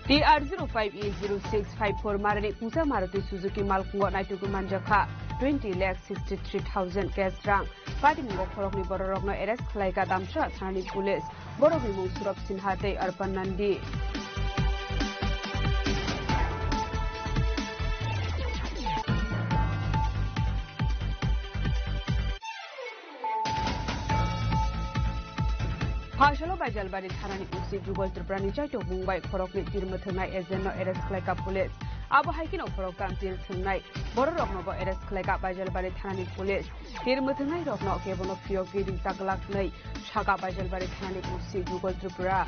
TR05E0654 Marani Pusa Maruti Suzuki Malkungo Naitugu Manjaka 20,63,000 cash rang. Party Mungo Korokni Bororokno Eres Klaika Damsha Thani Police Borogi Musurab Sinhate Arpan Nandi. Hashalo by Jalbari Thanani Usi Jubal Tripani Chaito Mumbai Korokni Tirmathunai Ezeno Eres Klaika Police. Abu Hiking of Korokan Til tonight. Bororokno Eres Klaika by Jalbari Thanani Police. Tirmathunai Rokno Kevon of Yogi Taglak Nay. Shaka by Jalbari Thanani Usi Jubal Tripura.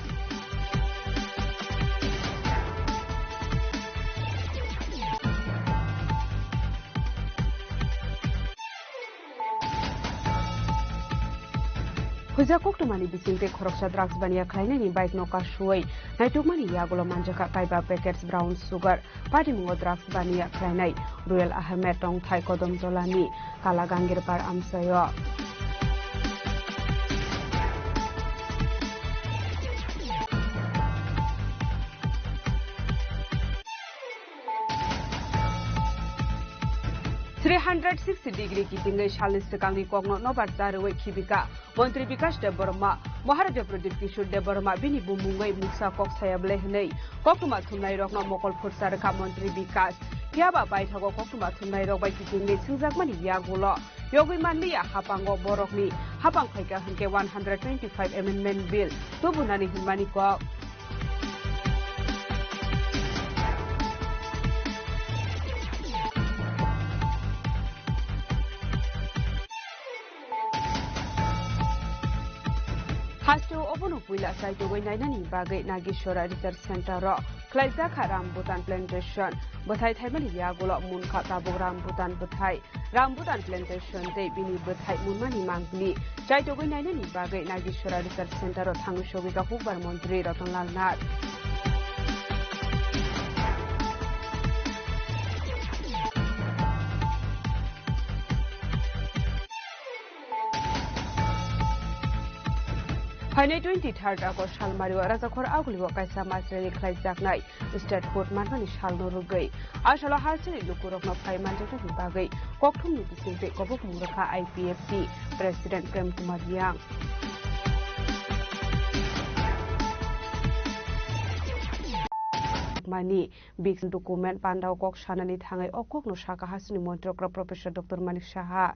Hujakok to mani bisinte Koroksa drugs bania Kainani bike no kashui. Naitukmani Yagola Manjaka Kaiba packets brown sugar. Party Mungo drugs bania Kainai. Royal Ahmed Tong Thai Kodom Zolani. Kalagangir Par Amsayo. $360 keeping Shalis Kangi Kogno Nobat Zaraway Kibika, Montri Bikash de Borma, Maharaja Project Kishur de Borma, Bini Bumungay, Musa Cox Sayablehne, Kokuma Tunai Rokno Mokol Pursaraka Montri Bikas, Piaba by Tago Kokuma Tunai Rok by keeping Suzakmani Yagulo, Yogi Mandia, Hapango Borokni, Hapanka Hanke 125 Amendment Bill, Tubunani Maniko. Hasto Obono Pula Saito Wainani Bagay Nagishora Research Center Rock, Klaizaka Rambutan Plantation, Butai Taimani Yagola Munka Tabu Rambutan Butai, Rambutan Plantation, Day Bini Butai Munmani Mangli, Jaito Wainani Bagay Nagishora Research Center of Tangushovika Hubar Montri Rotonal Nat. Hane 23rd August Shalmario Razakor Agli Kaisa Masreli Klaizak Night, State Court Manmani Shalno Rugai, Ashala Hasani Lukurok of Kaimanta Bagay, Koktum Nisimpe Kobok Muraka IPFC, President Prem Kumar Yang. Mani, big document Pandao Kok Shanani Tangai Okok no Shaka Hasani Montokra Professor Dr. Manik Shaha.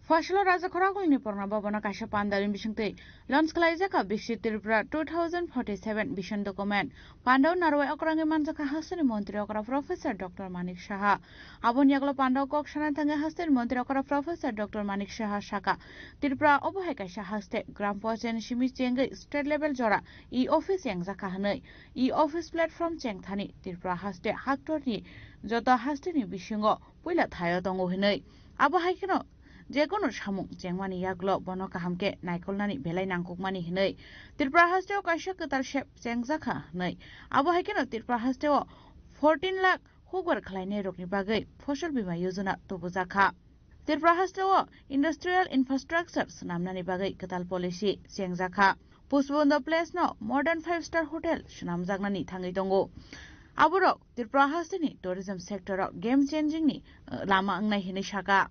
Fashlo Raja Koragulni Porna Babana Kasha Pandarin Bishante, Lons Klaizaka Bishit Tirpura 2047 Bishan document, Pandau Narway Okrangi Manzaka Hasan Montriokra Professor Dr. Manik Shaha, Abon Yaglo Pandau Kokshanatanga Hasan Montriokra Professor Dr. Manik Shaha Shaka, Tirpura Oboheka Shahaste, Grand Posen Shimi Cheng, State Level Jora, E Office Yang Zakahanai, E Office Platform Cheng Thani, Tirpura Haste Haktorni, Jota Hastini Bishingo, Pula Thaya Tongo Hinai, Abohakino. Jekono Shamung, Jengmani Yaglo, Bono Kahamke, Nikolani, Belay Nankukmani Hinay, Tirpra Hasteo Kashakatar Shep, Zengzaka, Nay, Abu Hakeno Tirpra Hasteo, 14 lakh, Hugar Kleine Rokni Bagay, Foshal Bima Yuzuna, Tobuzaka. Tirpra Hasteo, Industrial Infrastructure, Sunamnani Bagay, Katal Policy, Zengzaka. Pusbundo Place no, Modern 5-star Hotel, Shunam Zagnani Tangitongo. Aburok, Tirpra Hasteni, Tourism Sector, Game Changing Ni, Lama Angna Hinishaka.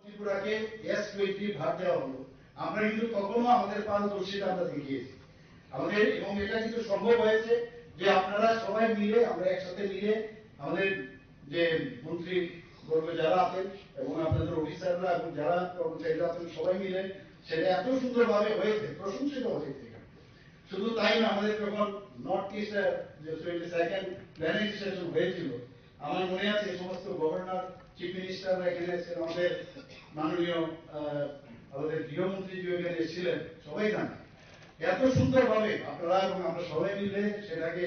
ত্রিপুরাকে S20 ভাগ দেওয়া হলো আমরা কিন্তু তখনও আমাদের পারদর্শিতা আমরা দেখিয়েছি আমাদের এবং এটা কিন্তু সম্ভব হয়েছে যে আপনারা সবাই মিলে আমরা একসাথে মিলে আমাদের যে মন্ত্রী বর্গ যারা আছেন এবং আপনাদের অফিসাররা এবং যারা কর্মচারীরা আছেন সবাই মিলে সেটা এত সুন্দরভাবে হয়েছে প্রশংসিত হয়েছে শুধু তাই না আমাদের যখন নর্থ ইস্ট যে 22nd প্ল্যানিং সেশন হয়েছিল আমার মনে আছে সমস্ত গভর্নর চিফ মিনিস্টাররা এখানে এসেছেন আমাদের মাননীয় আমাদের গৃহমন্ত্রী যে এখানে ছিলেন সবাই জানেন এত সুন্দরভাবে আপনারা এবং আমরা সবাই মিলে সেটাকে